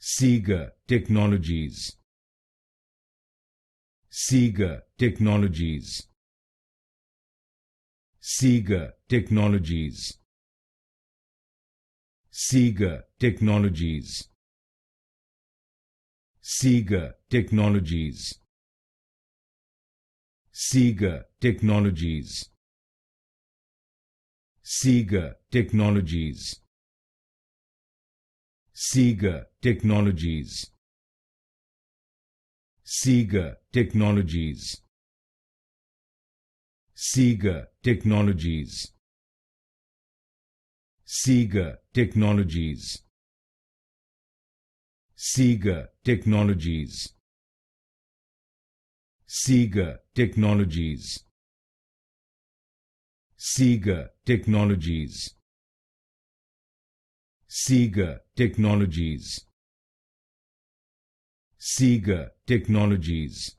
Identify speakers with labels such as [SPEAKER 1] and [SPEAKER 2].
[SPEAKER 1] SIGA Technologies. SIGA Technologies. SIGA Technologies. SIGA Technologies. SIGA Technologies. SIGA Technologies. SIGA Technologies. SIGA Technologies. SIGA Technologies. SIGA Technologies. SIGA Technologies. SIGA Technologies. SIGA Technologies. SIGA Technologies. SIGA Technologies. SIGA Technologies.